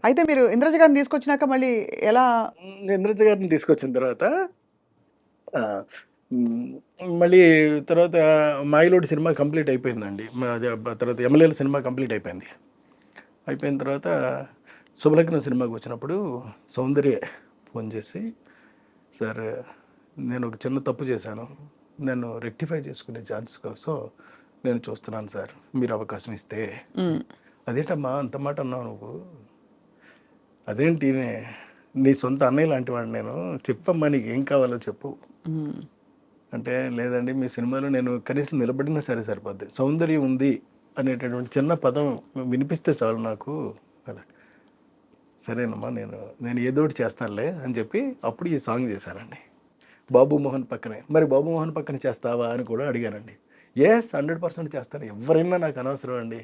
అయితే మీరు ఇంద్రజ గారిని తీసుకొచ్చినాక మళ్ళీ ఎలా? ఇంద్రజ గారిని తీసుకొచ్చిన తర్వాత హ్మ్. మళ్ళీ తర్వాత 'మాయలోడి' సినిమా కంప్లీట్ అయిపోయిందండి. అదే తర్వాత 'యమలీల' సినిమా కంప్లీట్ అయిపోయింది. అయిపోయిన తర్వాత 'శుభలగ్నం' సినిమాకి వచ్చినప్పుడు సౌందర్య ఫోన్ చేసి, సార్ నేను ఒక చిన్న తప్పు చేశాను. నన్ను రెక్టిఫై చేసుకునే ఛాన్స్ కోసం నేను చూస్తున్నాను సార్. మీరు అవకాశం ఇస్తే. అదేంటమ్మా అంత మాట అన్నావు నువ్వు? అదేంటి నీ సొంత అన్నయ్య లాంటి వాడిని నేను. చెప్పమ్మా నీకు ఏం కావాలో చెప్పు అంటే, లేదండి మీ సినిమాలో నేను కనీసం నిలబడినా సరే సరిపోద్ది. సౌందర్యం ఉంది అనేటటువంటి చిన్న పదం వినిపిస్తే చాలు నాకు. అలా సరేనమ్మా నేను ఏదో ఒకటి చేస్తానులే అని చెప్పి అప్పుడు ఈ సాంగ్ చేశానండి. బాబు మోహన్ పక్కనే. మరి బాబు మోహన్ పక్కన చేస్తావా అని కూడా అడిగానండి. ఎస్ 100% చేస్తాను. ఎవరైనా నాకు అనవసరం అండి.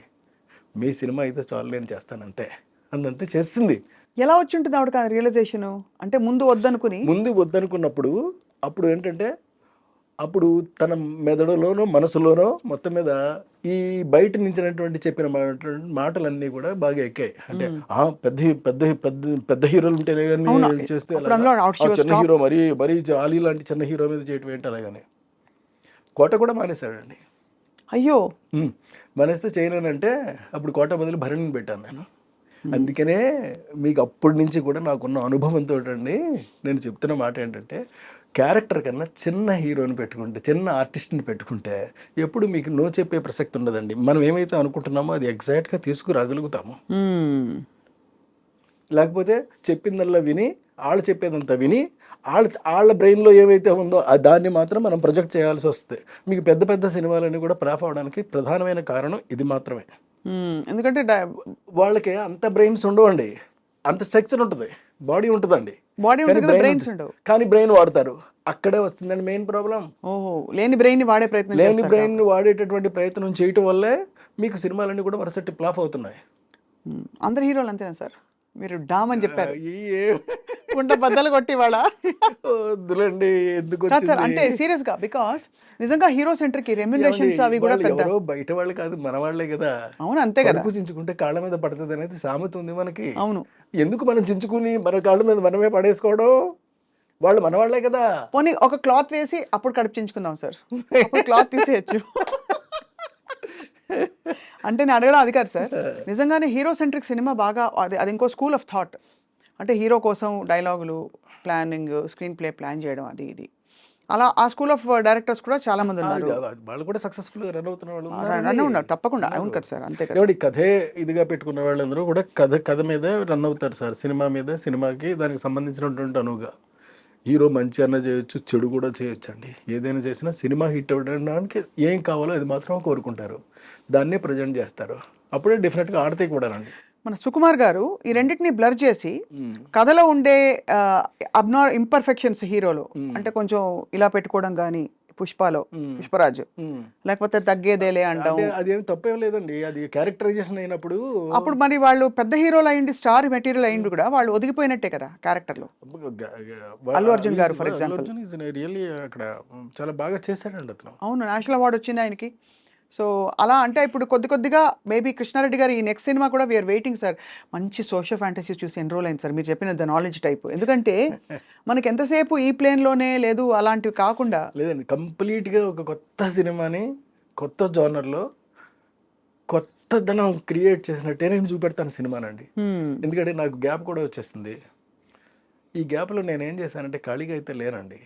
మీ సినిమా అయితే చాలు నేను చేస్తాను అంతే. అందంతే చేసింది. ఎలా వచ్చి ఉంటుంది ఆవిడకి ఆ రియలైజేషన్? అంటే ముందు వద్దనుకున్నప్పుడు అప్పుడు ఏంటంటే, అప్పుడు తన మెదడులోనో మనసులోనో మొత్తం మీద ఈ బయట నుంచినటువంటి చెప్పిన మాటలన్నీ కూడా బాగా ఎక్కాయి. అంటే పెద్ద పెద్ద పెద్ద పెద్ద హీరోలు ఉంటేనే కానీ చేస్తే చిన్న హీరో మరీ జాలీ లాంటి చిన్న హీరో మీద చేయటం ఏంటి అలాగని. కోట కూడా మానేశాడండి. అయ్యో, మానేస్తే చేయలేనంటే అప్పుడు కోట బదులు భరణిని పెట్టాను నేను. అందుకనే మీకు అప్పటి నుంచి కూడా నాకున్న అనుభవంతో అండి నేను చెప్తున్న మాట ఏంటంటే, క్యారెక్టర్ కన్నా చిన్న హీరోని పెట్టుకుంటే, చిన్న ఆర్టిస్ట్ని పెట్టుకుంటే ఎప్పుడు మీకు నో చెప్పే ప్రసక్తి ఉండదండి. మనం ఏమైతే అనుకుంటున్నామో అది ఎగ్జాక్ట్గా తీసుకురాగలుగుతాము. లేకపోతే చెప్పిందల్లా విని వాళ్ళు చెప్పేదంతా విని వాళ్ళ బ్రెయిన్లో ఏమైతే ఉందో దాన్ని మాత్రం మనం ప్రొజెక్ట్ చేయాల్సి వస్తుంది. మీకు పెద్ద పెద్ద సినిమాలన్నీ కూడా ఫ్లాప్ అవడానికి ప్రధానమైన కారణం ఇది మాత్రమే. ఎందుకంటే వాళ్ళకి అంత బ్రెయిన్స్ ఉండవండి. అంత స్ట్రక్చర్ ఉంటుంది, బాడీ ఉంటుందండి, కానీ బ్రెయిన్ వాడతారు. అక్కడే వస్తుందండి మెయిన్ ప్రాబ్లం. లేని బ్రెయిన్ వాడేటటువంటి ప్రయత్నం చేయటం వల్లే మీకు సినిమాలన్నీ కూడా వరుసటి ఫ్లాప్ అవుతున్నాయి. అందరు హీరోలు అంతేనా సార్? మీరు డామ్ అని చెప్పారు, గుంట బద్దలు కొట్టి వాళ్ళ వద్దులండి. ఎందుకు అంటే సీరియస్ గా, బికాస్ నిజంగా హీరో సెంటర్ కి రెమ్యునరేషన్స్ అవి కూడా ఎవరో బయట వాళ్ళు కాదు, మన వాళ్ళే కదా. అవును, అంతే కదా. చించుకుంటే కాళ్ళ మీద పడుతుంది అనేది సామెత ఉంది మనకి. అవును, ఎందుకు మనం చించుకుని మన కాళ్ళ మీద మనమే పడేసుకోవడం? వాళ్ళు మన వాళ్ళే కదా. పోనీ ఒక క్లాత్ వేసి అప్పుడు కడుపు చించుకుందాం సార్, క్లాత్ తీసేయచ్చు. అంటే నేను అడగడం అది కాదు సార్. నిజంగానే హీరో సెంట్రిక్ సినిమా బాగా అది ఇంకో స్కూల్ ఆఫ్ థాట్. అంటే హీరో కోసం డైలాగులు, ప్లానింగ్, స్క్రీన్ ప్లే ప్లాన్ చేయడం, అది ఇది అలా ఆ స్కూల్ ఆఫ్ డైరెక్టర్స్ కూడా చాలా మంది ఉన్నారు. వాళ్ళు కూడా సక్సెస్ఫుల్ రన్ అవుతున్న వాళ్ళు ఉన్నారు తప్పకుండా. అవును కదా సార్, అంతే కదా. కథే ఇదిగా పెట్టుకున్న వాళ్ళందరూ కూడా కథ మీద రన్ అవుతారు సార్. సినిమా మీద, సినిమాకి దానికి సంబంధించినటువంటి అనువుగా హీరో మంచి అన్న చేయొచ్చు, చెడు కూడా చేయొచ్చు అండి. ఏదైనా చేసినా సినిమా హిట్ అవ్వడానికి ఏం కావాలో అది మాత్రం కోరుకుంటారు, దాన్నే ప్రజెంట్ చేస్తారు. అప్పుడే డెఫినెట్గా ఆడతాయి కూడా అండి. మన సుకుమార్ గారు ఈ రెండింటిని బ్లర్ చేసి కథలో ఉండే ఇంపర్ఫెక్షన్స్ హీరోలో, అంటే కొంచెం ఇలా పెట్టుకోవడం కానీ, పుష్పరాజు లేకపోతే తగ్గేదేలే అంటాం, అదేం తప్పేం లేదండి. అది క్యారెక్టరైజేషన్ అయినప్పుడు అప్పుడు మరి వాళ్ళు పెద్ద హీరోలు అయ్యింది, స్టార్ మెటీరియల్ అయ్యింది కూడా వాళ్ళు ఒదిగిపోయినట్టే కదా క్యారెక్టర్లో. అల్లు అర్జున్ గారు ఫర్ ఎగ్జాంపుల్ రియల్లీ అక్కడ చాలా బాగా చేశాడండి అతను. అవును, నేషనల్ అవార్డు వచ్చింది ఆయనకి. సో అలా అంటే ఇప్పుడు కొద్దిగా మేబీ కృష్ణారెడ్డి గారు ఈ నెక్స్ట్ సినిమా కూడా వీఆర్ వెయిటింగ్ సార్. మంచి సోషల్ ఫ్యాంటసీ చూసి ఎన్రోల్ అయింది సార్ మీరు చెప్పిన ద నాలెడ్జ్ టైప్. ఎందుకంటే మనకి ఎంతసేపు ఈ ప్లేన్లోనే లేదు, అలాంటివి కాకుండా లేదండి, కంప్లీట్గా ఒక కొత్త సినిమాని కొత్త జోనర్లో కొత్తదనం క్రియేట్ చేసినట్టే నేను చూపెడతాను సినిమానండి. ఎందుకంటే నాకు గ్యాప్ కూడా వచ్చేస్తుంది. ఈ గ్యాప్లో నేను ఏం చేశానంటే ఖాళీగా అయితే లేనండి,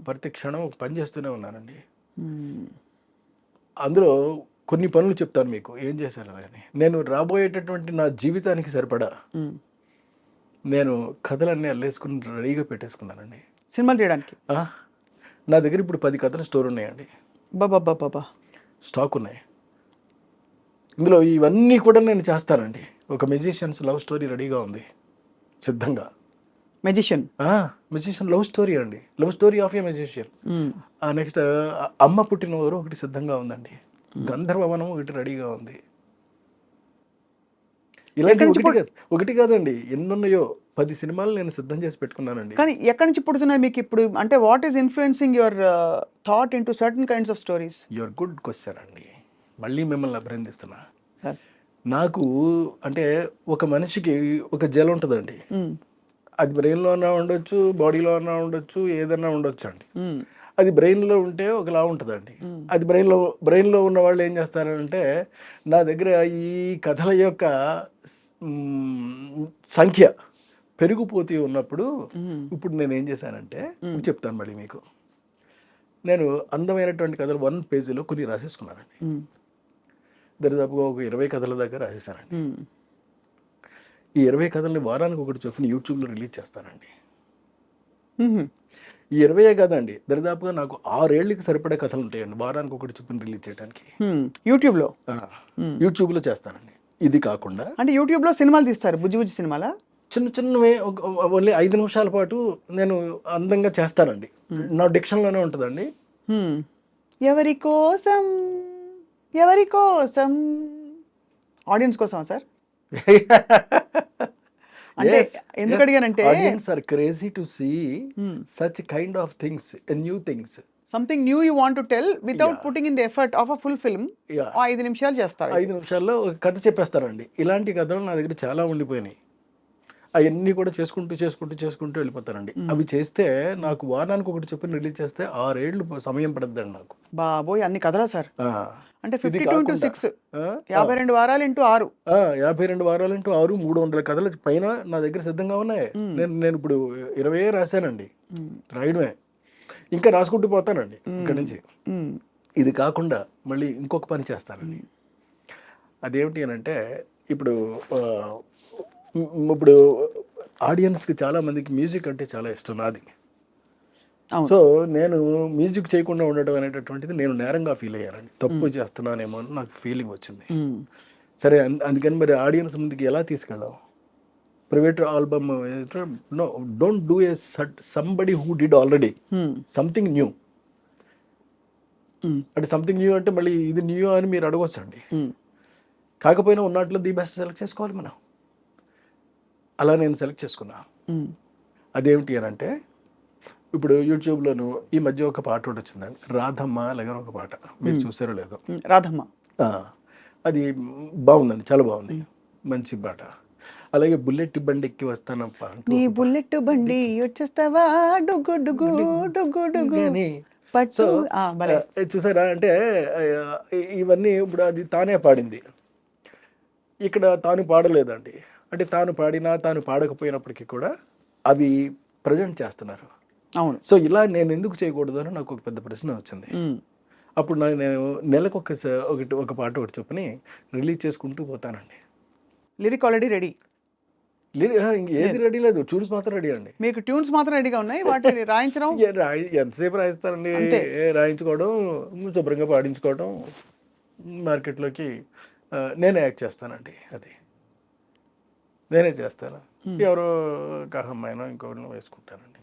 ప్రతి క్షణం పని చేస్తూనే ఉన్నానండి. అందులో కొన్ని పనులు చెప్తాను మీకు ఏం చేశాను అని. నేను రాబోయేటటువంటి నా జీవితానికి సరిపడా నేను కథలన్నీ అల్లేసుకుని రెడీగా పెట్టేసుకున్నానండి సినిమాలు చేయడానికి. నా దగ్గర ఇప్పుడు 10 కథల స్టోర్ ఉన్నాయండి. బాబా స్టాక్ ఉన్నాయి. ఇందులో ఇవన్నీ కూడా నేను చేస్తానండి. ఒక మెజిషియన్స్ లవ్ స్టోరీ రెడీగా ఉంది సిద్ధంగా. మెజిషియన్ లవ్ స్టోరీ అండి, love story of A magician. Next అమ్మ పుట్టిన ఊరు ఒకటి సిద్ధంగా ఉందండి. గంధర్వవనం ఒకటి రెడీగా ఉంది. ఇలాంటి ఒకటి కాదండి, ఎన్నున్నాయో 10 సినిమాలు నేను సిద్ధం చేసి పెట్టుకున్నానండి. కానీ ఎక్కడి నుంచి పుడుతున్నాయి మీకు ఇప్పుడు? అంటే what is influencing your thought into certain kinds of stories? Your good question అండి. మళ్ళీ మిమ్మల్ని అభినందిస్తున్నా. నాకు అంటే ఒక మనిషికి ఒక జెల్ ఉంటుందండి. అది బ్రెయిన్‌లో అన్నా ఉండొచ్చు, బాడీలో అన్నా ఉండొచ్చు, ఏదన్నా ఉండొచ్చు అండి. అది బ్రెయిన్‌లో ఉంటే ఒకలా ఉంటదండి. అది బ్రెయిన్‌లో ఉన్నవాళ్ళు ఏం చేస్తారంటే, నా దగ్గర ఈ కథల యొక్క సంఖ్య పెరిగిపోతూ ఉన్నప్పుడు, ఇప్పుడు నేనేం చేశానంటే, చెప్తాను మళ్ళీ మీకు. నేను అందమైనటువంటి కథలు 1 పేజీలో కొన్ని రాసేసుకున్నానండి. దరిదాపుగా ఒక 20 కథల దాకా రాసేసానండి. ఈ 20 కథల్ని వారానికి ఒకటి చొప్పున యూట్యూబ్‌లో రిలీజ్ చేస్తానండి. ఈ 20 కాదండి, దరిదాపుగా నాకు 6 ఏళ్ళకి సరిపడే కథలు ఉంటాయండి వారానికి ఒకటి చొప్పున రిలీజ్ చేయడానికి. యూట్యూబ్‌లో యూట్యూబ్‌లో చేస్తానండి. ఇది కాకుండా అంటే యూట్యూబ్‌లో సినిమాలు తీస్తారు. బుజ్జి బుజ్జి సినిమాలా? చిన్న చిన్నవి ఓన్లీ 5 నిమిషాల పాటు నేను అందంగా చేస్తానండి. నా డిక్షన్‌లోనే ఉంటదండి. ఎవరి కోసం ఎవరి కోసం ఆడియన్స్ కోసమా సార్? అంటే ఎందుకు అడిగానంటే audience are crazy to see such kind of things, new things. Something new you want to tell without putting in the effort of a full film. 5 నిమిషాలు చేస్తారు. 5 నిమిషాల్లో ఒక కథ చెప్పేస్తారండి. ఇలాంటి కథలు నా దగ్గర చాలా ఉండిపోయినాయి. అవన్నీ కూడా చేసుకుంటూ వెళ్ళిపోతారండి. అవి చేస్తే నాకు వారానికి ఒకటి చొప్పున రిలీజ్ చేస్తే 6 ఏళ్ళు సమయం పడద్దండి నాకు. బాబోయ్, అన్ని కథలా సార్? అంటే ఇది 52 into కాకుండా 6 52 వారాలు ఇంటూ 6 52 వారాలు ఇంటూ 6 300 కథల పైన నా దగ్గర సిద్ధంగా ఉన్నాయి. నేను ఇప్పుడు 20 రాశానండి. రాయడమే ఇంకా రాసుకుంటూ పోతానండి ఇక్కడి నుంచి. ఇది కాకుండా మళ్ళీ ఇంకొక పని చేస్తానండి. అదేమిటి అని అంటే, ఇప్పుడు ఆడియన్స్కి చాలా మందికి మ్యూజిక్ అంటే చాలా ఇష్టం నాది. సో నేను మ్యూజిక్ చేయకుండా ఉండడం అనేటటువంటిది నేను నేరంగా ఫీల్ అయ్యానండి. తప్పు చేస్తున్నానేమో అని నాకు ఫీలింగ్ వచ్చింది. సరే, అందుకని మరి ఆడియన్స్ ముందుకి ఎలా తీసుకెళ్ళాం? Private album no, don't do a somebody who did already something new. అంటే సంథింగ్ న్యూ అంటే మళ్ళీ ఇది న్యూ అని మీరు అడగొచ్చండి. కాకపోయినా ఉన్నట్లు ది బెస్ట్ సెలెక్ట్ చేసుకోవాలి మనం. అలా నేను సెలెక్ట్ చేసుకున్నా. అదేమిటి అని అంటే, ఇప్పుడు యూట్యూబ్లోను ఈ మధ్య ఒక పాట ఒకటి వచ్చిందండి, రాధమ్మ అలాగే ఒక పాట. మీరు చూసారో లేదో? రాధమ్మ అది బాగుందండి, చాలా బాగుంది, మంచి పాట. అలాగే బుల్లెట్ బండి ఎక్కి వస్తానప్ప, నీ బుల్లెట్ బండి వచ్చేస్తావా డుగ్గు డుగ్గు డుగ్గు డుగ్గు పట్టు. చూసారా? అంటే ఇవన్నీ ఇప్పుడు అది తానే పాడింది, ఇక్కడ తాను పాడలేదండి. అంటే తాను పాడినా తాను పాడకపోయినప్పటికీ కూడా అవి ప్రజెంట్ చేస్తున్నారు. అవును. సో ఇలా నేను ఎందుకు చేయకూడదు అని నాకు ఒక పెద్ద ప్రశ్న వచ్చింది. అప్పుడు నేను నెలకు ఒక పాట ఒకటి చొప్పుని రిలీజ్ చేసుకుంటూ పోతానండి. Lyric already ready? ఏది రెడీ లేదు, ట్యూన్స్ మాత్రం రెడీ అండి. మీకు ట్యూన్స్ మాత్రం రెడీగా ఉన్నాయి, వాటిని రాయించడం ఎంతసేపు రాయిస్తారండి? రాయించుకోవడం, శుభ్రంగా పాడించుకోవడం, మార్కెట్లోకి నేనే యాక్ట్ చేస్తానండి. అది నేనే చేస్తాను. ఎవరో కహమ్మాయినో ఇంకొకరినో వేసుకుంటానండి.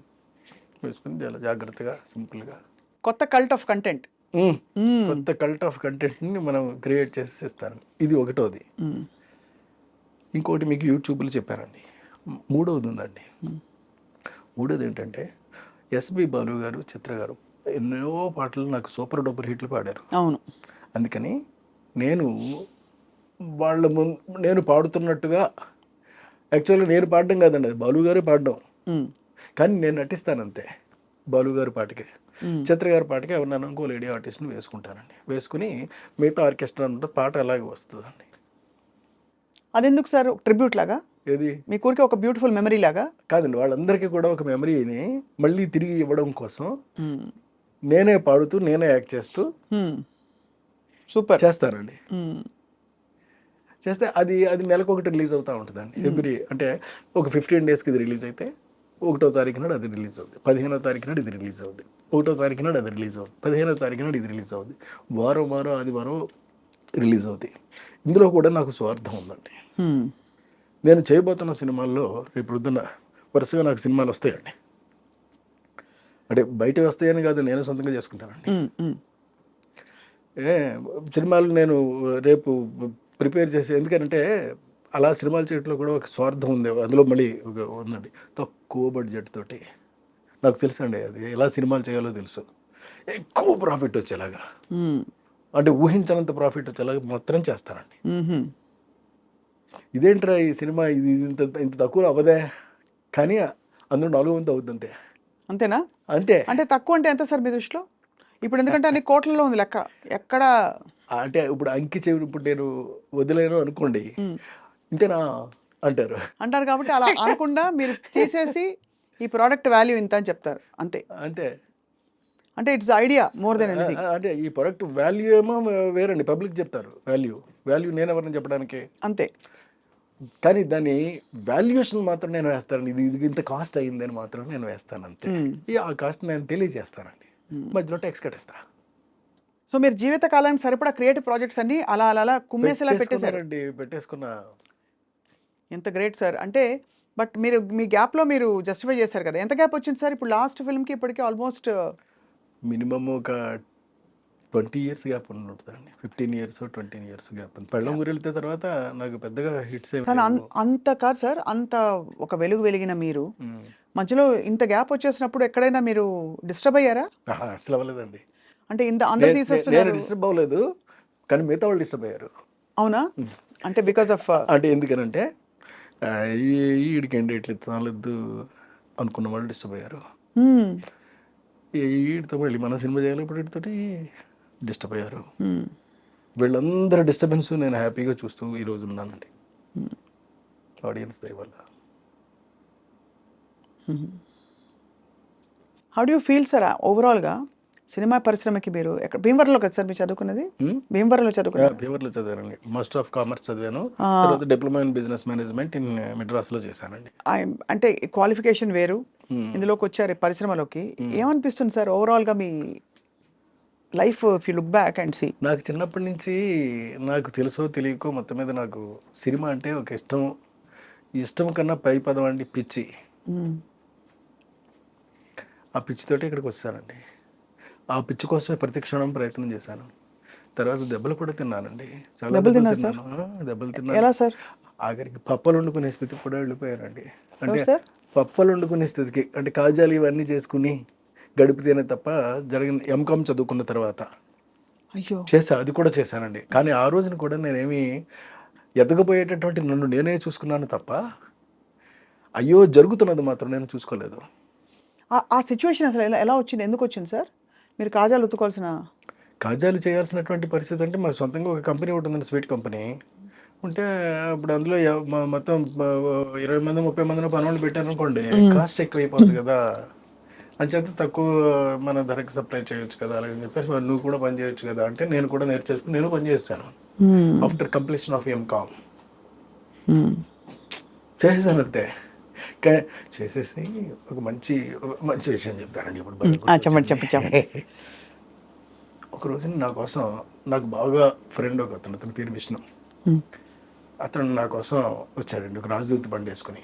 వేసుకుని చాలా జాగ్రత్తగా సింపుల్గా కొత్త కల్ట్ ఆఫ్ కంటెంట్ ని మనం క్రియేట్ చేసి ఇస్తాను. ఇది ఒకటోది. ఇంకోటి మీకు యూట్యూబ్లో చెప్పానండి. మూడవది ఉందండి. మూడోది ఏంటంటే, ఎస్పి బాలు గారు, చిత్ర గారు ఎన్నో పాటలు నాకు సూపర్ డూపర్ హిట్లు పాడారు. అవును. అందుకని నేను నేను పాడుతున్నట్టుగా, యాక్చువల్గా నేను పాడడం కాదండి, అది బాలు గారే పాడడం, కానీ నేను నటిస్తాను అంతే. బాలు గారి పాటకి, చిత్ర గారి పాటకి ఎవరినైనా ఇంకో లేడీ ఆర్టిస్ట్ని వేసుకుంటానండి. వేసుకుని మిగతా ఆర్కెస్ట్రా అంటే పాట అలాగే వస్తుందండి. అదెందుకు సార్? ట్రిబ్యూట్ లాగా? ఏది? మీ ఊరికి ఒక బ్యూటిఫుల్ మెమరీ లాగా? కాదండి, వాళ్ళందరికీ కూడా ఒక మెమరీని మళ్ళీ తిరిగి ఇవ్వడం కోసం నేనే పాడుతూ నేనే యాక్ట్ చేస్తూ సూపర్ చేస్తానండి. చేస్తే అది నెలకు ఒకటి రిలీజ్ అవుతూ ఉంటుందండి. ఎవ్రీ అంటే ఒక 15 డేస్కి ఇది రిలీజ్ అయితే 1వ తారీఖు నాడు అది రిలీజ్ అవుతుంది, 15వ తారీఖు నాడు ఇది రిలీజ్ అవుతుంది, 1వ తారీఖు నాడు అది రిలీజ్ అవుతుంది, 15వ తారీఖు నాడు ఇది రిలీజ్ అవుతుంది, వారం ఆదివారం రిలీజ్ అవుతాయి. ఇందులో కూడా నాకు స్వార్థం ఉందండి. నేను చేయబోతున్న సినిమాల్లో రేపు పొద్దున్న వరుసగా నాకు సినిమాలు వస్తాయండి. అంటే బయట వస్తాయని కాదు, నేను సొంతంగా చేసుకుంటానండి. సినిమాలు నేను రేపు ప్రిపేర్ చేసి, ఎందుకంటే అలా సినిమాలు చేయడంలో కూడా ఒక స్వార్థం ఉంది. అందులో మళ్ళీ ఉందండి, తక్కువ బడ్జెట్ తోటి. నాకు తెలుసు అండి అది ఎలా సినిమాలు చేయాలో తెలుసు. ఎక్కువ ప్రాఫిట్ వచ్చేలాగా, అంటే ఊహించనంత ప్రాఫిట్ వచ్చేలాగా మాత్రం చేస్తానండి. ఇదేంట్రా ఈ సినిమా ఇది ఇంత ఇంత తక్కువ అవ్వదే, కానీ అందులో 4 వంతు అవుద్ది అంతే. అంతేనా? అంతే. అంటే తక్కువ అంటే ఎంత సార్ మీ దృష్టిలో? ఇప్పుడు ఎందుకంటే అన్ని కోట్లలో ఉంది లెక్క. ఎక్కడ అంటే ఇప్పుడు అంకి చెవి ఇప్పుడు నేను వదిలేను అనుకోండి, హ్మ్. ఇంతేనా అంటారు. అంటారు కాబట్టి అలా అనకుండా మీరు తీసేసి ఈ ప్రోడక్ట్ వాల్యూ ఇంత అని చెప్తారు. అంతే. అంతే. అంటే it's idea more than anything. అంటే ఈ ప్రొడక్ట్ వాల్యూ ఏమో వేరండి, పబ్లిక్ చెప్తారు వాల్యూ నేను ఎవరిని చెప్పడానికి. అంతే. కానీ దాని వాల్యుయేషన్ మాత్రం నేను వేస్తానండి, ఇది ఇది ఇంత కాస్ట్ అయ్యిందని మాత్రం నేను వేస్తాను అంతే. ఆ కాస్ట్ నేను తెలియజేస్తానండి, మధ్యలో ట్యాక్స్ కట్టేస్తా. సో మీరు జీవిత కాలానికి సరిపడా క్రియేటివ్ ప్రాజెక్ట్స్ అన్ని అలా అలా అలా కుమ్మేసేలా పెట్టేశారు. పెట్టేసుకున్నా. ఎంత గ్రేట్ సార్. అంటే బట్ మీరు మీ గ్యాప్లో మీరు జస్టిఫై చేశారు కదా. ఎంత గ్యాప్ వచ్చింది సార్ ఇప్పుడు లాస్ట్ ఫిల్మ్కి ఇప్పటికీ? ఆల్మోస్ట్ మినిమమ్ ఒక 20 years గ్యాప్ ఉంటుందండి. 15 years 20 years గ్యాప్. పెళ్ళం ఊరు వెళ్తే తర్వాత నాకు పెద్దగా హిట్స్ కానీ అంత కాదు సార్, అంత ఒక వెలుగు వెలిగిన మీరు మధ్యలో ఇంత గ్యాప్ వచ్చేసినప్పుడు ఎక్కడైనా మీరు డిస్టర్బ్ అయ్యారా? అసలు అవ్వలేదండి. అంటే ఇంత అందరూ నేను తీసేస్తున్నారు. డిస్టర్బ్ అవ్వలేదు, కానీ మిగతా వాళ్ళు డిస్టర్బ్ అయ్యారు. అవునా? అంటే బికాస్ ఆఫ్ అంటే ఎందుకనంటే ఈడికి ఏంటి ఇట్లా చాలద్దు అనుకున్న వాళ్ళు డిస్టర్బ్ అయ్యారు. వీడితో మళ్ళీ మన సినిమా చేయాలి ఇప్పుడు వీటితోటి డిస్టర్బ్ అయ్యారు. వీళ్ళందరూ డిస్టర్బెన్స్ నేను హ్యాపీగా చూస్తూ ఈరోజు ఉన్నానండి, ఆడియన్స్ దయ వల్ల. How do you feel sir ఓవరాల్గా సినిమా పరిశ్రమకి? మీరు ఎక్కడ భీమవరంలో కదా సార్ మీరు చదువుకున్నది? భీమవరంలో చదువుకున్నారు? భీమవరంలో చదివానండి. మాస్టర్ ఆఫ్ కామర్స్ చదివాను, తర్వాత diploma in business management in మెడ్రాస్లో చేశానండి. అంటే క్వాలిఫికేషన్ వేరు, ఇందులోకి వచ్చారు పరిశ్రమలోకి. ఏమనిపిస్తుంది సార్ ఓవరాల్గా మీ life if you look back and see? నాకు చిన్నప్పటి నుంచి నాకు తెలుసో తెలియకో మొత్తం మీద నాకు సినిమా అంటే ఒక ఇష్టం కన్నా పై పదం అండి పిచ్చి. ఆ పిచ్చితోటి ఇక్కడికి వచ్చానండి. ఆ పిచ్చి కోసమే ప్రతి క్షణం ప్రయత్నం చేశాను. తర్వాత దెబ్బలు కూడా తిన్నానండి, చాలా దెబ్బలు తిన్నాను. ఎలా సార్? ఆఖరికి పప్పలు వండుకునే స్థితికి కూడా వెళ్ళిపోయానండి. అంటే పప్పలు వండుకునే స్థితికి, అంటే కాజాలు ఇవన్నీ చేసుకుని గడిపితేనే తప్ప జరిగిన. ఎంకామ్ చదువుకున్న తర్వాత అది కూడా చేశానండి. కానీ ఆ రోజున కూడా నేనేమి ఎదగబోయేటటువంటి నన్ను నేనే చూసుకున్నాను తప్ప అయ్యో జరుగుతున్నది మాత్రం నేను చూసుకోలేదు. ఆ సిచ్యువేషన్ అసలు ఎలా వచ్చింది, ఎందుకు వచ్చింది సార్? మీరు కాజాలు కాజాలు చేయాల్సినటువంటి పరిస్థితి అంటే మాకు సొంతంగా ఒక కంపెనీ ఒకటి ఉందండి, స్వీట్ కంపెనీ ఉంటే అప్పుడు అందులో మొత్తం 20 మంది 30 మందిని పనులు పెట్టారు అనుకోండి, కాస్ట్ ఎక్కువైపోతుంది కదా, అంచేత తక్కువ మన ధరకి సప్లై చేయొచ్చు కదా అలాగని చెప్పేసి నువ్వు కూడా పని చేయొచ్చు కదా అంటే నేను కూడా నేర్చేసుకుని నేను పని చేస్తాను. ఆఫ్టర్ కంప్లీషన్ ఆఫ్ ఎంకామ్ చేసేసాను అంతే. చేసేసి ఒక మంచి విషయం చెప్తానండి ఇప్పుడు. ఒక రోజు నా కోసం నాకు బాగా ఫ్రెండ్ ఒక అతని పేరు విష్ణు. అతను నా కోసం వచ్చాడండి, ఒక రాజదూత బండి వేసుకుని,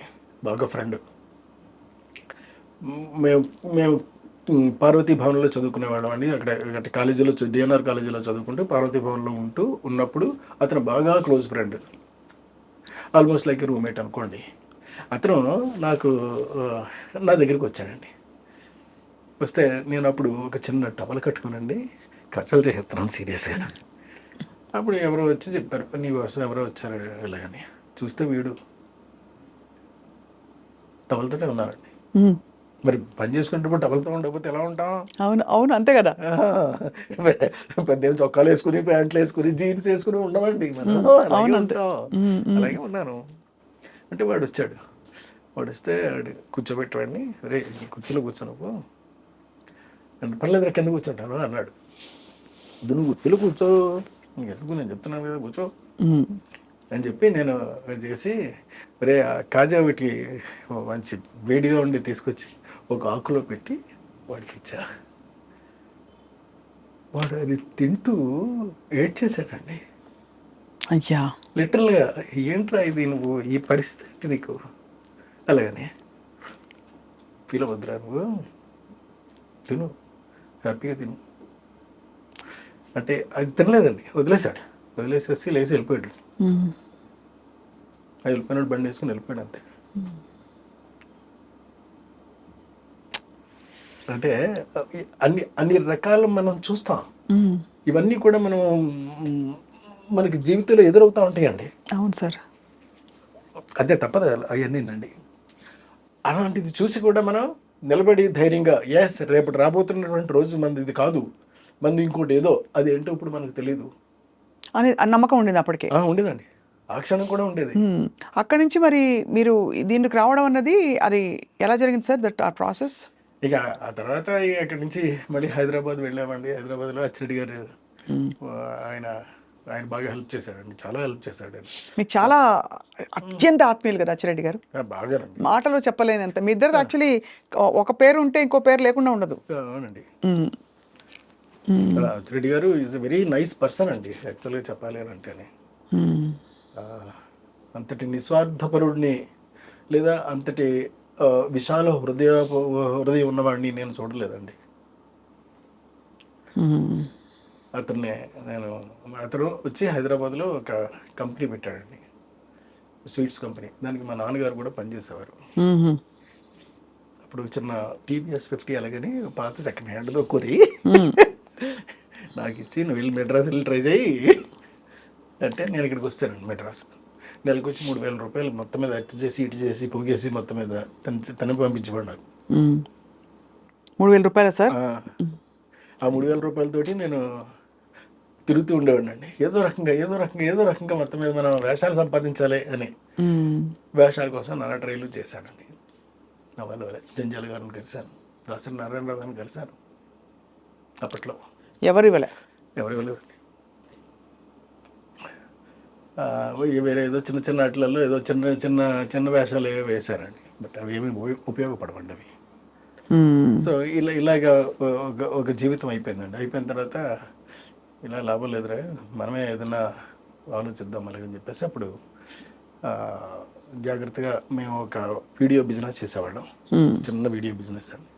బాగా ఫ్రెండ్. మేము పార్వతీ భవన్లో చదువుకునేవాళ్ళం అండి. అక్కడ కాలేజీలో డిఎన్ఆర్ కాలేజీలో చదువుకుంటూ పార్వతీ భవన్లో ఉన్నప్పుడు అతను బాగా close friend, almost like roommate అనుకోండి. అతను నా దగ్గరికి వచ్చాడండి. వస్తే నేను అప్పుడు ఒక చిన్న టవల్ కట్టుకునండి ఖర్చులు చేస్తున్నాను సీరియస్గా. అప్పుడు ఎవరో వచ్చి చెప్పారు, నీ కోసం ఎవరో వచ్చారు ఇలాగని. చూస్తే వీడు టవల్తోనే ఉన్నారండి. మరి పని చేసుకుంటే టవల్తో ఉండకపోతే ఎలా ఉంటాం? అవును అంతే కదా. పెద్ద చొక్కాలు వేసుకుని ప్యాంట్లు వేసుకుని జీన్స్ వేసుకుని ఉండమండి మనం, అలాగే ఉంటాం. అలాగే ఉన్నాను. అంటే వాడు వచ్చాడు, వాడు వస్తే కూర్చోబెట్టవాడిని, రే కుర్చీలో కూర్చోనుకో అంటే, పర్లేదు కింద కూర్చుంటాను అన్నాడు. నువ్వు కుర్చీలో కూర్చో, ఎందుకు నేను చెప్తున్నాను కదా కూర్చో అని చెప్పి నేను చేసి, రే కాజా వీటికి మంచి వేడిగా ఉండి తీసుకొచ్చి ఒక ఆకులో పెట్టి వాడికి ఇచ్చా. వాడు అది తింటూ ఏడ్చేసాడండి. అయ్యా, లిటరల్గా ఏంట్రా ఇది, నువ్వు ఈ పరిస్థితి నీకు అలాగని ఫీల్ అవ్వద్దురా, నువ్వు తిను, హ్యాపీగా తిను అంటే అది తినలేదండి, వదిలేసేసి లేచి వెళ్ళిపోయాడు. వెళ్ళిపోయినాడు, బండి వేసుకుని వెళ్ళిపోయాడు అంతే. అంటే అన్ని రకాలు మనం చూస్తాం, ఇవన్నీ కూడా మనకి జీవితంలో ఎదురవుతూ ఉంటాయండి. అవును సార్. అదే తప్పదు అవన్నీనండి. అలాంటిది చూసి కూడా మనం నిలబడి ధైర్యంగా ఎస్ రేపటి రాబోతున్నటువంటి రోజు మనది ఇది కాదు, మనది ఇంకోటి ఏదో, అది ఏంటో ఇప్పుడు మనకు తెలియదు అని ఆ నమ్మకం ఉండింది అప్పటికే. ఉండేదండి. ఆ క్షణం కూడా ఉండేది. అక్కడి నుంచి మరి మీరు దీనికి రావడం అన్నది అది ఎలా జరిగింది సార్ దట్ ఆ ప్రాసెస్? ఇక ఆ తర్వాత ఇక అక్కడి నుంచి మళ్ళీ హైదరాబాద్ వెళ్ళామండి. హైదరాబాద్లో అచ్చిరెడ్డి గారు ఆ, ఆయన ఆయన బాగా హెల్ప్ చేశాడండి, చాలా హెల్ప్ చేశాడు ఆయన. మీకు చాలా అత్యంత ఆత్మీయులు కదా అచ్చిరెడ్డి గారు, బాగానండి. మాటలో చెప్పలేనంత. మీ ఇద్దరు యాక్చువల్లీ ఒక పేరు ఉంటే ఇంకో పేరు లేకుండా ఉండదు. అవునండి. మ్మ్. అచ్చిరెడ్డి గారు is a very nice person అండి, యాక్చువల్గా చెప్పాలి అని అంటేనే. మ్మ్. అంతటి నిస్వార్థపరుడిని లేదా అంతటి విశాల హృదయం ఉన్నవాడిని నేను చూడలేదండి. మ్మ్. అతను వచ్చి హైదరాబాద్లో ఒక కంపెనీ పెట్టాడండి, స్వీట్స్ కంపెనీ. దానికి మా నాన్నగారు కూడా పనిచేసేవారు. మ్మ్. అప్పుడు చిన్న టీవీఎస్ 50 అలాగని పాత సెకండ్ హ్యాండ్లో కొరి మ్మ్. నాకు ఇచ్చి నువ్వు వెళ్ళి మెడ్రాస్ వెళ్ళి ట్రై చేయి అంటే నేను ఇక్కడికి వచ్చానండి మెడ్రాస్. నెలకు వచ్చి 3,000 రూపాయలు మొత్తం మీద అటు చేసి ఇటు చేసి పోగేసి మొత్తం మీద తనకి పంపించబడ్డాను. 3,000 రూపాయలా సార్? ఆ 3,000 రూపాయలతోటి నేను తిరుగుతూ ఉండేవాడిని అండి. ఏదో రకంగా మొత్తం మీద మనం వేషాలు సంపాదించాలి అని వేషాల కోసం నానా ట్రైలు చేశానండి. నవల జంజాల గారిని కలిశాను, దాసరి నారాయణరావు గారిని కలిశాను. అప్పట్లో ఎవరు ఇవ్వలే. వేరే ఏదో చిన్న చిన్న ఆటలలో ఏదో చిన్న వేషాలు ఏవో వేశారండి, బట్ అవి ఏమీ ఉపయోగపడవండి అవి. సో ఇలాగ ఒక జీవితం అయిపోయిందండి. అయిపోయిన తర్వాత ఇలా లాభం లేదురా, మనమే ఏదైనా ఆలోచిద్దాం అలాగని చెప్పేసి అప్పుడు జాగ్రత్తగా మేము ఒక వీడియో బిజినెస్ చేసేవాళ్ళం. చిన్న వీడియో బిజినెస్ అండి.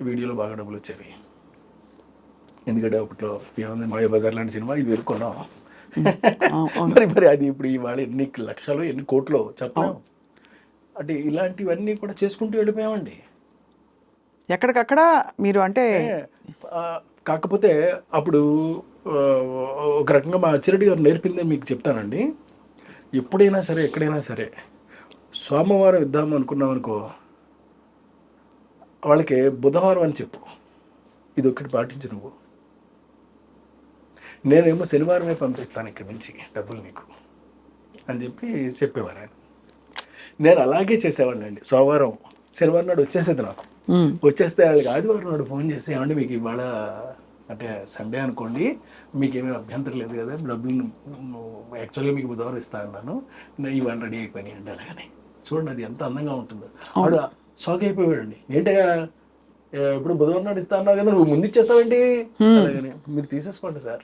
వీడియోలో బాగా డబ్బులు వచ్చేవి. ఎందుకంటే అప్పట్లో ఏముంది, మాయ బజార్ లాంటి సినిమా ఇది కొన్నాం. మరి అది ఇప్పుడు ఇవాళ ఎన్ని లక్షలు ఎన్ని కోట్లు చెప్పలేము. అంటే ఇలాంటివన్నీ కూడా చేసుకుంటూ వెళ్ళిపోయామండి ఎక్కడికక్కడ మీరు. అంటే కాకపోతే అప్పుడు ఒక రకంగా మా అచ్చిరెడ్డి గారు నేర్పిందే మీకు చెప్తానండి. ఎప్పుడైనా సరే ఎక్కడైనా సరే సోమవారం ఇద్దాము అనుకున్నాం అనుకో, వాళ్ళకి బుధవారం అని చెప్పు, ఇది ఒక్కటి పాటించు నువ్వు. నేనేమో శనివారమే పంపిస్తాను ఇక్కడి నుంచి డబ్బులు నీకు అని చెప్పేవారు ఆయన. నేను అలాగే చేసేవాడిని అండి. సోమవారం శనివారం నాడు వచ్చేసేది నాకు. వచ్చేస్తే వాళ్ళకి ఆదివారం నాడు ఫోన్ చేసి, ఏమంటే మీకు ఇవాళ అంటే సండే అనుకోండి, మీకేమీ అభ్యంతరం లేదు కదా, డబ్బులు యాక్చువల్గా మీకు బుధవారం ఇస్తా అన్నాను, ఇవాళ రెడీ అయిపోయినాయి అండి. అలాగని చూడండి అది ఎంత అందంగా ఉంటుందో. వాడు షాక్ అయిపోయాడండి. ఏంటగా ఇప్పుడు బుధవారం నాడు ఇస్తా అన్నావు కదా, నువ్వు ముందు ఇచ్చేస్తావేంటి? అలాగని మీరు తీసేసుకోండి సార్.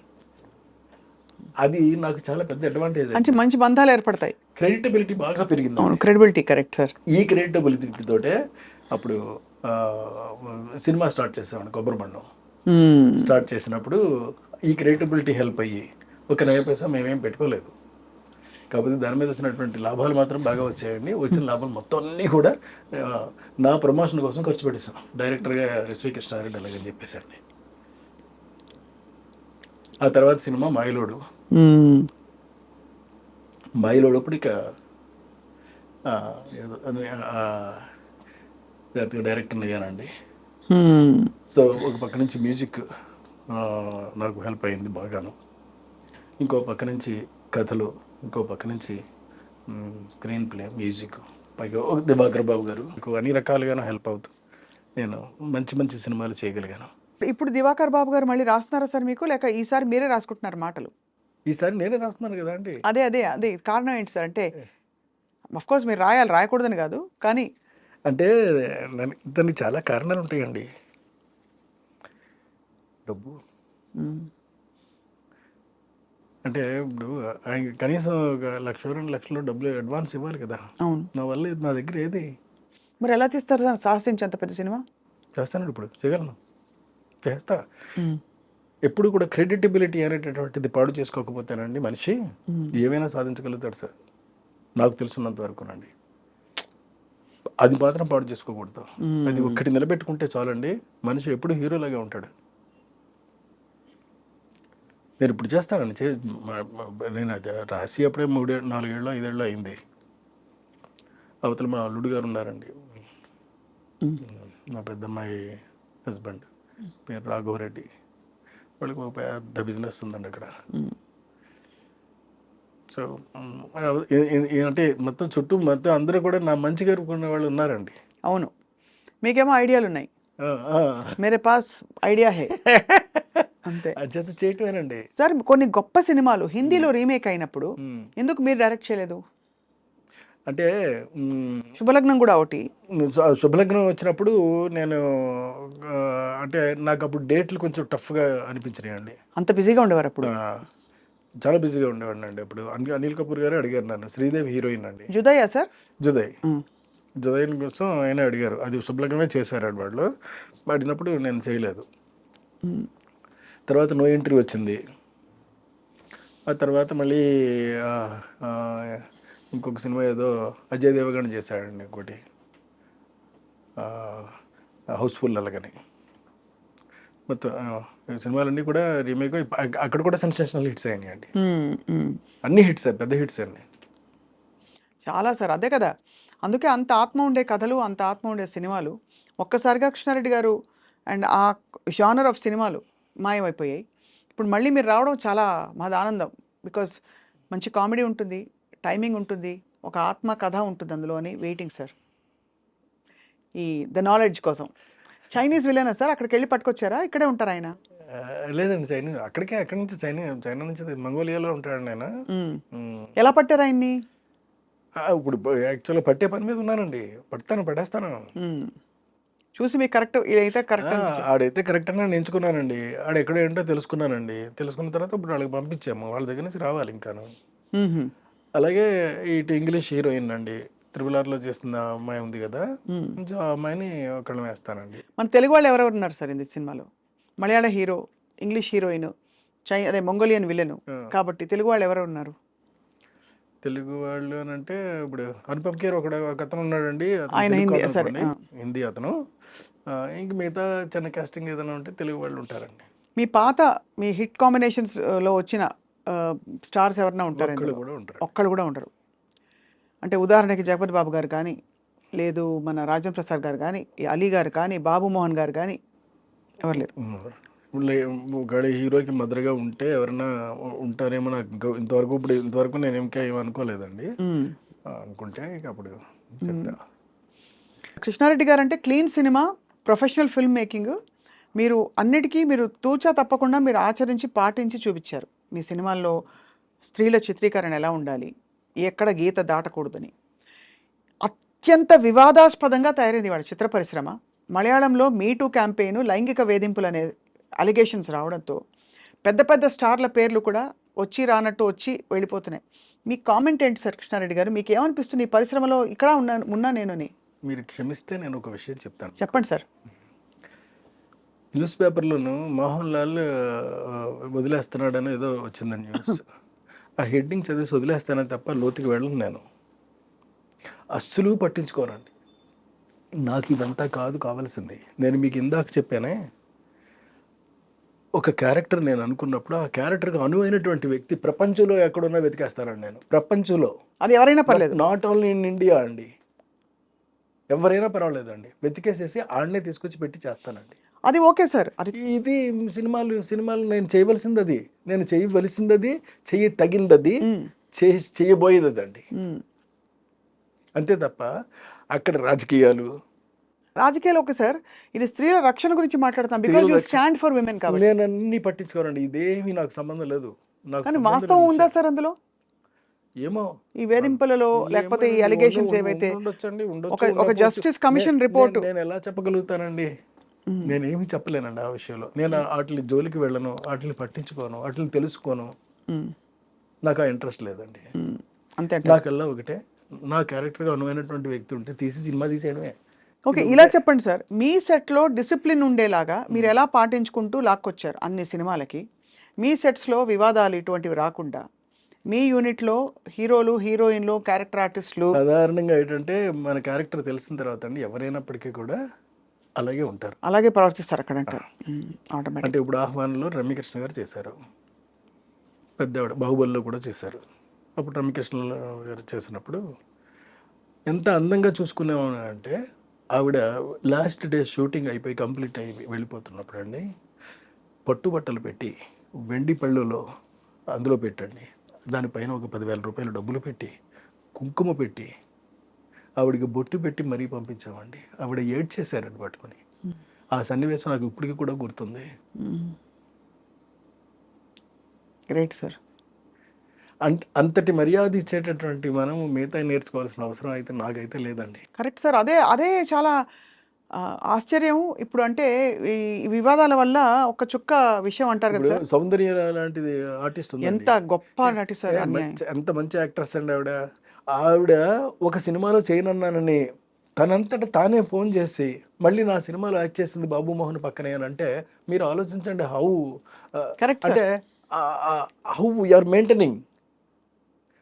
అది నాకు చాలా పెద్ద అడ్వాంటేజ్. అంటే మంచి బంధాలు ఏర్పడతాయి, క్రెడిటబిలిటీ బాగా పెరిగింది. క్రెడిబిలిటీ. Correct sir. ఈ క్రెడిటబిలిటీ తోటే అప్పుడు సినిమా స్టార్ట్ చేసామండి. కొబ్బరి బండం స్టార్ట్ చేసినప్పుడు ఈ క్రెడిటబిలిటీ హెల్ప్ అయ్యి ఒక నయ పైసా మేమేం పెట్టుకోలేదు. కాకపోతే దాని మీద వచ్చినటువంటి లాభాలు మాత్రం బాగా వచ్చాయండి. వచ్చిన లాభాలు మొత్తం అన్నీ కూడా నా ప్రమోషన్ కోసం ఖర్చు పెట్టేశాను. డైరెక్టర్గా ఎస్వి కృష్ణారెడ్డి అలాగని చెప్పేసండి. ఆ తర్వాత సినిమా మాయలోడు. మాయలోడప్పుడు ఇక డైరెక్టర్ అయ్యానండి. సో ఒక పక్క నుంచి మ్యూజిక్ నాకు హెల్ప్ అయింది బాగాను, ఇంకో పక్క నుంచి కథలు, ఇంకో పక్క నుంచి స్క్రీన్ ప్లే, మ్యూజిక్, పైగా ఒక దివాకర్ బాబు గారు అన్ని రకాలుగాను హెల్ప్ అవుతూ నేను మంచి మంచి సినిమాలు చేయగలిగాను. ఇప్పుడు దివాకర్ బాబు గారు మళ్ళీ రాస్తున్నారా సార్ మీకు, లేక ఈసారి మీరే రాసుకుంటున్నారు మాటలు? ఈసారి నేనే రాస్తున్నాను కదా అండి. అదే అదే అదే కారణం ఏంటి సార్? అంటే అఫ్కోర్స్ మీరు రాయాలి, రాయకూడదని కాదు, కానీ అంటే దానికి చాలా కారణాలు ఉంటాయండి. డబ్బు అంటే ఇప్పుడు ఆయన కనీసం ఒక 1,00,000 2 లక్షలు డబ్బులు అడ్వాన్స్ ఇవ్వాలి కదా. అవును. నా వల్ల నా దగ్గర ఏది. మరి ఎలా తీస్తారు సార్ సాహసించి అంత పెద్ద సినిమా? చేస్తానండి, ఇప్పుడు చేయగలను, చేస్తా. ఎప్పుడు కూడా క్రెడిటబిలిటీ అనేటటువంటిది పాడు చేసుకోకపోతేనండి మనిషి ఏమైనా సాధించగలుగుతాడు సార్, నాకు తెలుసున్నంత వరకునండి. అది మాత్రం పాడు చేసుకోకూడదు. అది ఒక్కటి నిలబెట్టుకుంటే చాలండి, మనిషి ఎప్పుడు హీరోలాగా ఉంటాడు. నేను ఇప్పుడు చేస్తానండి, నేను అది రాసి అప్పుడే 3-4 ఏళ్ళు 5 ఏళ్ళు అయింది. అవతల మా అల్లుడు గారు ఉన్నారండి, మా పెద్దమ్మాయి హస్బెండ్ పేరు రాఘవరెడ్డి. వాళ్ళకి ఒక పెద్ద బిజినెస్ ఉందండి అక్కడ. సో అంటే మొత్తం చుట్టూ మొత్తం అందరూ కూడా నా మంచి కోరుకునే వాళ్ళు ఉన్నారండి. అవును, మీకేమో ఐడియాలు ఉన్నాయి, ఆ, ఆ. మేరే పాస్ ఐడియా హే అంతే. అత్యంత చేయటమేనండి. సార్ కొన్ని గొప్ప సినిమాలు హిందీలో రీమేక్ అయినప్పుడు మ్మ్. ఎందుకు మీరు డైరెక్ట్ చేయలేదు? అంటే శుభలగ్నం కూడా ఒకటి. శుభలగ్నం వచ్చినప్పుడు నేను అంటే నాకు అప్పుడు డేట్లు కొంచెం టఫ్గా అనిపించినాయండి. అంత బిజీగా ఉండేవారు అప్పుడు. చాలా బిజీగా ఉండేవాడిని అండి అప్పుడు. అనిల్ కపూర్ గారు అడిగారు నన్ను, శ్రీదేవి హీరోయిన్ అండి. జుదయ్యా సార్? జుదయ్ జుదయన్ కోసం ఆయన అడిగారు, అది శుభలగ్నమే చేశారండి వాళ్ళు. అడిగినప్పుడు నేను చేయలేదు. తర్వాత నో ఎంట్రీ వచ్చింది. ఆ తర్వాత మళ్ళీ ఇంకొక సినిమా ఏదో అజయ్ దేవగన్ చేశాడండి ఇంకోటి, హౌస్ఫుల్ అలాగని. మొత్తం సినిమాలన్నీ కూడా రీమేక్ అక్కడ కూడా సెన్సేషనల్ హిట్స్ అయినాయి అండి. అన్ని హిట్స్, పెద్ద హిట్స్ అండి చాలా సార్. అదే కదా, అందుకే అంత ఆత్మ ఉండే కథలు, అంత ఆత్మ ఉండే సినిమాలు ఒక్కసారిగా కృష్ణారెడ్డి గారు అండ్ ఆ జానర్ ఆఫ్ సినిమాలు మాయమైపోయాయి. ఇప్పుడు మళ్ళీ మీరు రావడం చాలా మాది ఆనందం. బికాజ్ మంచి కామెడీ ఉంటుంది, టైమింగ్ ఉంటుంది, ఒక ఆత్మ కథ ఉంటుంది అందులో అని వెయిటింగ్ సార్ ఈ ద నాలెడ్జ్ కోసం. చైనీస్ విలేనా సార్? అక్కడికి వెళ్ళి పట్టుకొచ్చారా? ఇక్కడే ఉంటారు ఆయన? లేదండి, చైనా అక్కడి నుంచి చైనా నుంచి మంగోలియాలో ఉంటాడండి ఆయన. ఎలా పట్టారు ఆయన్ని? ఇప్పుడు యాక్చువల్గా పట్టే పని మీద ఉన్నానండి, పడేస్తాను. చూసి మీకు కరెక్ట్ ఇదైతే కరెక్ట్, ఆడైతే కరెక్ట్ అని ఎంచుకున్నానండి. ఆడ ఎక్కడ ఏంటో తెలుసుకున్నానండి. తెలుసుకున్న తర్వాత ఇప్పుడు వాళ్ళకి పంపించాము, వాళ్ళ దగ్గర నుంచి రావాలి ఇంకాను. అలాగే ఇటు ఇంగ్లీష్ హీరోయిన్ అండి, త్రిబుల్ చేస్తున్న అమ్మాయి ఉంది కదా, ఆ అమ్మాయిని ఒకళ్ళని వేస్తానండి. మన తెలుగు వాళ్ళు ఎవరెవరు ఉన్నారు సార్ ఈ సినిమాలో? మలయాళ హీరో, ఇంగ్లీష్ హీరోయిన్, అదే మంగోలియన్ విలన్ కాబట్టి తెలుగు వాళ్ళు ఎవరు ఉన్నారు? తెలుగు వాళ్ళు అని అంటే ఇప్పుడు అనుపమ్ ఖేర్ ఒక అతను ఉన్నాడండి, ఆయన హిందీ అతను. ఇంక మిగతా చిన్న కాస్టింగ్ ఏదైనా ఉంటే తెలుగు వాళ్ళు ఉంటారండి. మీ పాత మీ హిట్ కాంబినేషన్స్ లో వచ్చిన స్టార్స్ ఎవరైనా ఉంటారు? ఒక్కళ్ళు కూడా ఉండరు. అంటే ఉదాహరణకి జగపతి బాబు గారు కానీ, లేదు మన రాజేంద్ర ప్రసాద్ గారు కానీ, అలీ గారు కానీ, బాబు మోహన్ గారు కానీ ఎవరు లేరు. ఒకవేళ హీరోకి మదర్గా ఉంటే ఎవరైనా ఉంటారేమో నాకు ఇంతవరకు నేను ఇంకా ఏమి అనుకోలేదండి. అనుకుంటే ఇక అప్పుడు చెప్తా. కృష్ణారెడ్డి గారు అంటే clean cinema, professional film making, మీరు అన్నిటికీ మీరు తూచా తప్పకుండా మీరు ఆచరించి పాటించి చూపించారు. మీ సినిమాల్లో స్త్రీల చిత్రీకరణ ఎలా ఉండాలి, ఎక్కడ గీత దాటకూడదని. అత్యంత వివాదాస్పదంగా తయారైంది వాళ్ళ చిత్ర పరిశ్రమ. మలయాళంలో మీటూ క్యాంపెయిన్, లైంగిక వేధింపులు అనే అలిగేషన్స్ రావడంతో పెద్ద పెద్ద స్టార్ల పేర్లు కూడా వచ్చి రానట్టు వచ్చి వెళ్ళిపోతున్నాయి. మీ కామెంట్ ఏంటి సార్ కృష్ణారెడ్డి గారు? మీకు ఏమనిపిస్తుంది ఈ పరిశ్రమలో ఇక్కడ ఉన్నా నేనని? మీరు క్షమిస్తే నేను ఒక విషయం చెప్తాను. చెప్పండి సార్. న్యూస్ పేపర్లోను మోహన్ లాల్ వదిలేస్తున్నాడని ఏదో వచ్చిందని న్యూస్. ఆ హెడ్డింగ్ చదివేసి వదిలేస్తానని తప్ప లోతుకి వెళ్ళను నేను. అస్సలు పట్టించుకోనండి. నాకు ఇదంతా కావాల్సింది. నేను మీకు ఇందాక చెప్పానే, ఒక క్యారెక్టర్ నేను అనుకున్నప్పుడు ఆ క్యారెక్టర్కి అనువైనటువంటి వ్యక్తి ప్రపంచంలో ఎక్కడున్నా వెతికేస్తానండి నేను. ప్రపంచంలో అది ఎవరైనా పర్లేదు, నాట్ ఓన్లీ ఇన్ ఇండియా అండి, ఎవరైనా పర్వాలేదండి, వెతికేసేసి ఆడనే తీసుకొచ్చి పెట్టి చేస్తానండి. అది ఓకే సార్. అది ఇది సినిమాలు నేను చేయవలసింది అది, నేను చేయవలసింది అది, తగిందది, చేయబోయేది అదండి. అంతే తప్ప అక్కడ రాజకీయాలు ఓకే సార్. ఇది స్త్రీల రక్షణ గురించి మాట్లాడతాం, because you stand for women కాబట్టి. నేను అన్ని పట్టించుకోనండి, ఇదేమీ నాకు సంబంధం లేదు. కానీ వాస్తవం ఉందా సార్ అందులో? ఏమో ఈ వేధింపులలో లేకపోతే ఈ అలిగేషన్స్ ఏవైతే ఒక జస్టిస్ కమిషన్ రిపోర్ట్ నేను ఎలా చెప్పగలుగుతానండి? నేనేమి చెప్పలేనండి ఆ విషయంలో. నేను వాటిని జోలికి వెళ్ళను, వాటిని పట్టించుకోను, వాటిని తెలుసుకోను. నాకు ఆ ఇంట్రెస్ట్ లేదండి. అంతే. నాకల్లా ఒకటే, నా క్యారెక్టర్గా అనువైనటువంటి వ్యక్తి ఉంటే తీసి సినిమా తీసేయడమే. ఓకే, ఇలా చెప్పండి సార్, మీ సెట్లో డిసిప్లిన్ ఉండేలాగా మీరు ఎలా పాటించుకుంటూ లాక్కొచ్చారు అన్ని సినిమాలకి? మీ సెట్స్లో వివాదాలు ఇటువంటివి రాకుండా మీ యూనిట్లో హీరోలు, హీరోయిన్లు, క్యారెక్టర్ ఆర్టిస్టులు సాధారణంగా ఏంటంటే మన క్యారెక్టర్ తెలిసిన తర్వాత అండి ఎవరైనప్పటికీ కూడా అలాగే ఉంటారు, అలాగే ప్రవర్తిస్తారు అక్కడ అంటారు. అంటే ఇప్పుడు ఆహ్వానంలో రమ్యకృష్ణ గారు చేశారు, పెద్దవాడు బాహుబలిలో కూడా చేశారు. అప్పుడు రమ్యకృష్ణ గారు చేసినప్పుడు ఎంత అందంగా చూసుకునేవానంటే ఆవిడ లాస్ట్ డే షూటింగ్ అయిపోయి కంప్లీట్ అయి వెళ్ళిపోతున్నప్పుడు అండి పట్టుబట్టలు పెట్టి వెండి పళ్ళులో అందులో పెట్టండి, దానిపైన ఒక 10,000 రూపాయలు డబ్బులు పెట్టి కుంకుమ పెట్టి ఆవిడకి బొట్టు పెట్టి మరీ పంపించామండి. ఆవిడ ఏడ్చేశారండి పట్టుకొని. ఆ సన్నివేశం నాకు ఇప్పటికి కూడా గుర్తుంది. Great sir. అంతటి మర్యాద ఇచ్చేటటువంటి మనం మిగతా నేర్చుకోవాల్సిన అవసరం అయితే నాకైతే లేదండి. Correct sir. అదే అదే చాలా ఆశ్చర్యం. ఇప్పుడు అంటే ఈ వివాదాల వల్ల ఒక చుక్క విషయం అంటారు కదా ఇప్పుడు సార్, సౌందర్య లాంటిది ఆర్టిస్ట్ ఉందండి. ఎంత గొప్ప నటి సార్. అన్యాయం. ఎంత మంచి యాక్ట్రెస్ అండి ఆవిడ. ఆవిడ ఒక సినిమాలో చేయనన్నానని తనంతట తానే ఫోన్ చేసి మళ్ళీ నా సినిమాలో యాక్ట్ చేసింది బాబు మోహన్ పక్కనే అని అంటే మీరు ఆలోచించండి హౌ కరెక్ట్ సార్. అంటే హౌ యు ఆర్ మెయింటైనింగ్.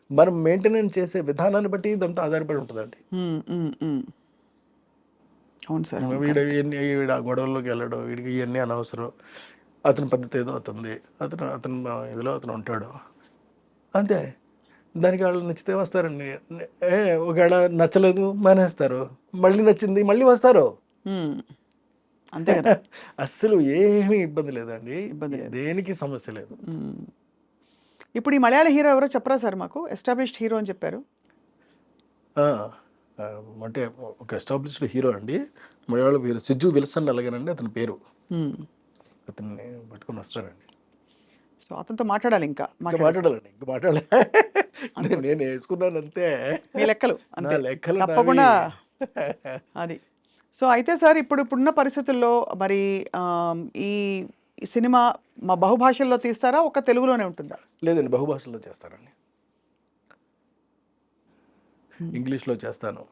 మనం మెయింటెనెన్స్ చేసే విధానాన్ని బట్టి ఇదంతా ఆధారపడి ఉంటుందండి. అవును సార్. వీడు ఆ గొడవల్లోకి వెళ్ళడం, వీడికి ఇవన్నీ అనవసరం. అతని పద్ధతి ఏదో అతనిది, అతను ఇదిలో అతను ఉంటాడు అంతే. దానికి వాళ్ళు నచ్చితే వస్తారండి. ఒకవేళ నచ్చలేదు మానేస్తారు, మళ్ళీ నచ్చింది మళ్ళీ వస్తారు. అంతే కదా. అస్సలు ఏమీ ఇబ్బంది లేదండి, ఇబ్బంది లేదు. దేనికి సమస్య లేదు. ఇప్పుడు ఈ మలయాళ హీరో ఎవరో చెప్పరా సార్ మాకు? ఎస్టాబ్లిష్డ్ హీరో అని చెప్పారు. అంటే ఒక ఎస్టాబ్లిష్డ్ హీరో అండి, మలయాళం హీరో సిజ్జు విల్సన్ అలాగేనండి అతని పేరు. అతన్ని పట్టుకొని వస్తారండి. సో అతనితో మాట్లాడాలి. ఇంకా మాట్లాడాలండి, ఇంకా మాట్లాడాలి. నేను వేసుకున్నాను అంతే, మీ లెక్కలు నా లెక్కలు తప్పకుండా అది. సో అయితే సార్ ఇప్పుడున్న పరిస్థితుల్లో మరి ఈ సినిమా మా బహుభాషల్లో తీస్తారా, ఒక తెలుగులోనే ఉంటుందా? లేదండి, బహుభాషల్లో చేస్తారండి. ఇంగ్లీష్లో చేస్తాను,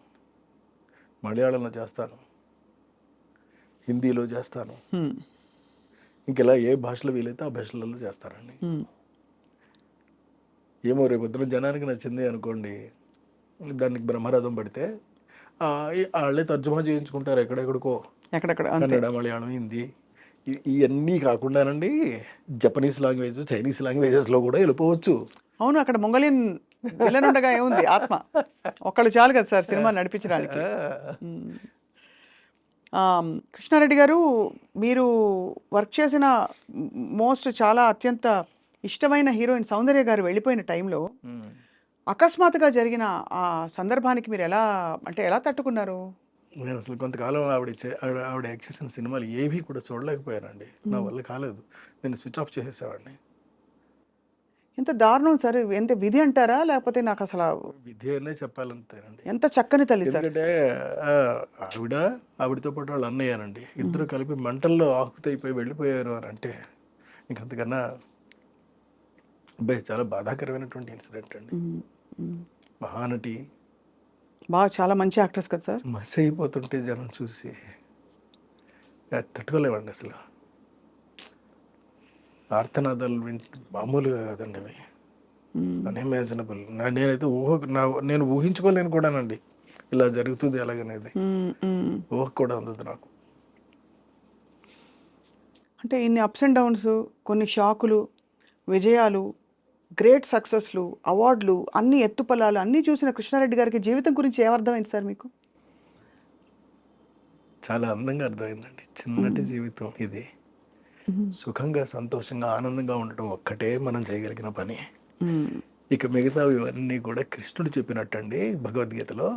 మలయాళంలో చేస్తాను, హిందీలో చేస్తాను, ఇంకెలా ఏ భాషలో వీలైతే ఆ భాషలలో చేస్తారండి. ఏమో రేపొద్దున జనానికి నచ్చింది అనుకోండి, దానికి బ్రహ్మరథం పడితే వాళ్ళే తర్జుమా చేయించుకుంటారు ఎక్కడెక్కడికో, కన్నడ, మలయాళం, హిందీ. ఇవన్నీ కాకుండానండి జపనీస్ లాంగ్వేజ్, చైనీస్ లాంగ్వేజెస్లో కూడా వెళ్ళిపోవచ్చు. అవును, అక్కడ మంగోలియన్ విలన్ ఉండగా ఏముంది, ఆత్మ ఒక్కళ్ళు చాలు కదా సార్ సినిమా నడిపించడానికి. కృష్ణారెడ్డి గారు, మీరు వర్క్ చేసిన చాలా అత్యంత ఇష్టమైన హీరోయిన్ సౌందర్య గారు వెళ్ళిపోయిన టైంలో అకస్మాత్తుగా జరిగిన ఆ సందర్భానికి మీరు ఎలా తట్టుకున్నారు? నేను అసలు కొంతకాలం ఆవిడ యాక్ట్ చేసిన సినిమాలు ఏవి కూడా చూడలేకపోయానండి. నా వల్ల కాలేదు, నేను స్విచ్ ఆఫ్ చేసేసేవాడిని. ఎంత దారుణం సార్! ఎంత విధి అంటారా, లేకపోతే నాకు అసలు విధి అనే చెప్పాలంతేనండి. ఎంత చక్కని తల్లి సార్. ఎందుకంటే ఆవిడతో పాటు వాళ్ళు అన్నయ్యానండి, ఇద్దరు కలిపి మంటల్లో ఆహుతైపోయి వెళ్ళిపోయారు అని అంటే ఇంకంతకన్నా అబ్బాయి చాలా బాధాకరమైనటువంటి ఇన్సిడెంట్ అండి. మహానటి, చాలా మంచి యాక్ట్రెస్ కదా సార్. మసి అయిపోతుంటే జనం చూసి తట్టుకోలేమండి అసలు. ఆర్తనాదాలు మామూలుగా కాదండి అవి, అన్ఇమాజినబుల్. నేనైతే నేను ఊహించుకోలేను కూడానండి ఇలా జరుగుతుంది అలాగనేది, ఊహ కూడా అందదు నాకు. అంటే ఇన్ని అప్స్ అండ్ డౌన్స్, కొన్ని షాకులు, విజయాలు, గ్రేట్ సక్సెస్లు, అవార్డులు, అన్ని ఎత్తుపల్లాలు అన్నీ చూసిన కృష్ణారెడ్డి గారికి జీవితం గురించి ఏమర్థమైంది సార్ మీకు? చాలా అందంగా అర్థమైందండి. చిన్నటి జీవితం ఇది, సుఖంగా, సంతోషంగా, ఆనందంగా ఉండటం ఒక్కటే మనం చేయగలిగిన పని. ఇక మిగతావి ఇవన్నీ కూడా కృష్ణుడు చెప్పినట్టండి భగవద్గీతలో,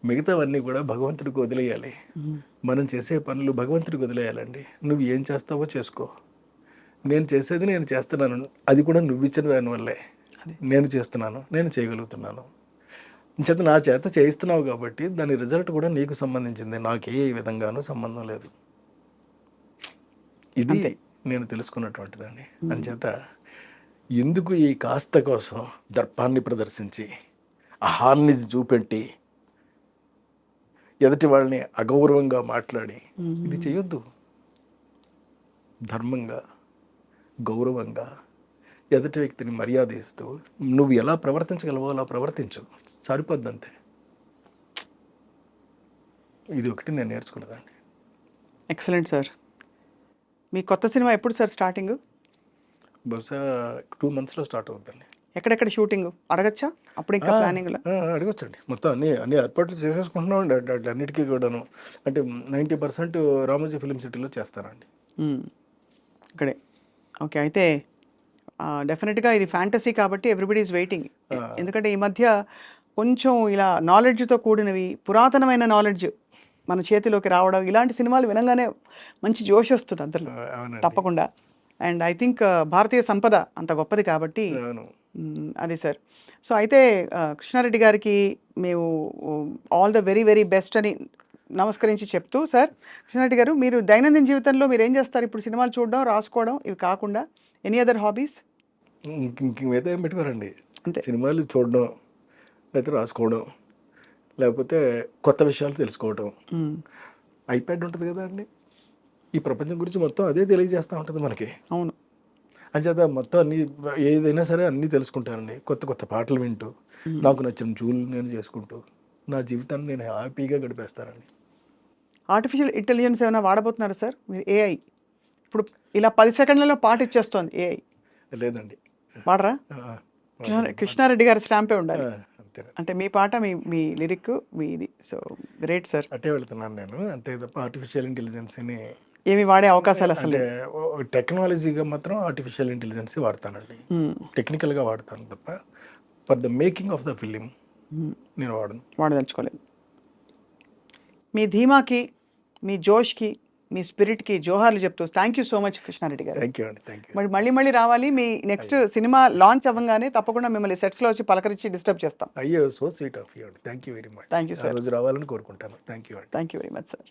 మిగతావన్నీ కూడా భగవంతుడికి వదిలేయాలి. మనం చేసే పనులు భగవంతుడికి వదిలేయాలండి. నువ్వు ఏం చేస్తావో చేసుకో, నేను చేసేది నేను చేస్తున్నాను, అది కూడా నువ్వు ఇచ్చిన దానివల్లే నేను చేస్తున్నాను, నేను చేయగలుగుతున్నాను. చేత నా చేత చేయిస్తున్నావు కాబట్టి దాని రిజల్ట్ కూడా నీకు సంబంధించింది, నాకు ఏ విధంగానూ సంబంధం లేదు. ఇది నేను తెలుసుకున్నటువంటిదండి. అంచేత ఎందుకు ఈ కాస్త కోసం దర్పాన్ని ప్రదర్శించి, అహాన్ని చూపెట్టి, ఎదుటి వాళ్ళని అగౌరవంగా మాట్లాడి ఇది చేయొద్దు. ధర్మంగా, గౌరవంగా, ఎదుటి వ్యక్తిని మర్యాద ఇస్తూ నువ్వు ఎలా ప్రవర్తించగలవో అలా ప్రవర్తించు, సరిపోద్దంతే. ఇది ఒకటి నేను నేర్చుకున్నదండి. Excellent sir. మీ కొత్త సినిమా ఎప్పుడు సార్ స్టార్టింగ్? బహుశా 2 monthsలో స్టార్ట్ అవుతుందండి. ఎక్కడెక్కడ షూటింగ్ అడగచ్చా అప్పుడు ఇంకా ప్లానింగ్లో? అడగొచ్చండి. మొత్తం అన్ని ఏర్పాట్లు చేసేసుకుంటున్నాం అండి అన్నిటికీ కూడాను. అంటే 90% రామోజీ ఫిలిం సిటీలో చేస్తానండి. ఇక్కడే. ఓకే. అయితే డెఫినెట్గా ఇది ఫ్యాంటసీ కాబట్టి ఎవ్రీబడి ఈజ్ వెయిటింగ్. ఎందుకంటే ఈ మధ్య కొంచెం ఇలా నాలెడ్జ్తో కూడినవి, పురాతనమైన నాలెడ్జ్ మన చేతిలోకి రావడం, ఇలాంటి సినిమాలు వినంగానే మంచి జోష్ వస్తుంది అందరిలో. అవునండి. తప్పకుండా. అండ్ ఐ థింక్ భారతీయ సంపద అంత గొప్పది కాబట్టి అవును. అది సార్. సో అయితే కృష్ణారెడ్డి గారికి మేము all the very very best అని నమస్కరించి చెప్తూ, సార్ కృష్ణారెడ్డి గారు మీరు దైనందిన జీవితంలో మీరు ఏం చేస్తారు ఇప్పుడు? సినిమాలు చూడడం, రాసుకోవడం ఇవి కాకుండా ఎనీ అదర్ హాబీస్? మిగతా ఏం పెట్టుకోరండి. అంతే. సినిమాలు చూడడం, లేకపోతే రాసుకోవడం, లేకపోతే కొత్త విషయాలు తెలుసుకోవడం. ఐప్యాడ్ ఉంటుంది కదా అండి, ఈ ప్రపంచం గురించి మొత్తం అదే తెలియజేస్తూ ఉంటుంది మనకి. అవును. అంచేత మొత్తం అన్ని ఏదైనా సరే అన్నీ తెలుసుకుంటానండి. కొత్త కొత్త పాటలు వింటూ, నాకు నచ్చిన జూలు నేను చేసుకుంటూ, నా జీవితాన్ని నేను హ్యాపీగా గడిపేస్తానండి. ఆర్టిఫిషియల్ ఇంటెలిజెన్స్ ఏమైనా వాడబోతున్నారా సార్ మీరు? ఏఐ ఇప్పుడు ఇలా 10 సెకండ్లలో పాట ఇచ్చేస్తోంది ఏఐ. లేదండి. వాడరా? కృష్ణారెడ్డి గారి స్టాంపే ఉండాలి. అంతేనండి. అంటే మీ పాట, మీ లిరిక్, మీ ఇది. So great sir. అట్టే వెళ్తున్నాను నేను, అంతే తప్ప ఆర్టిఫిషియల్ ఇంటెలిజెన్స్ని ఏమి వాడే అవకాశాలు అసలు అంటే టెక్నాలజీగా మాత్రం ఆర్టిఫిషియల్ ఇంటెలిజెన్స్ వాడతానండి. టెక్నికల్గా వాడతాను తప్ప for the making of the film నేను వాడదలుచుకోలేదు. మీ ధీమాకి, మీ జోష్కి, మీ స్పిరిట్కి జోహార్లు చెప్తూ thank you so much Krishna Reddy గారు. థ్యాంక్ యూ అండి. Thank you. మరి మళ్ళీ రావాలి. మీ నెక్స్ట్ సినిమా లాంచ్ అవ్వగానే తప్పకుండా మిమ్మల్ని సెట్స్లో వచ్చి పలకరించి డిస్టర్బ్ చేస్తాం. అయ్యో, సో స్వీట్ ఆఫ్ యూ అండి. Thank you very much. Thank you sir. రోజు రావాలని కోరుకుంటాను. థ్యాంక్ యూ అండి. Thank you very much sir.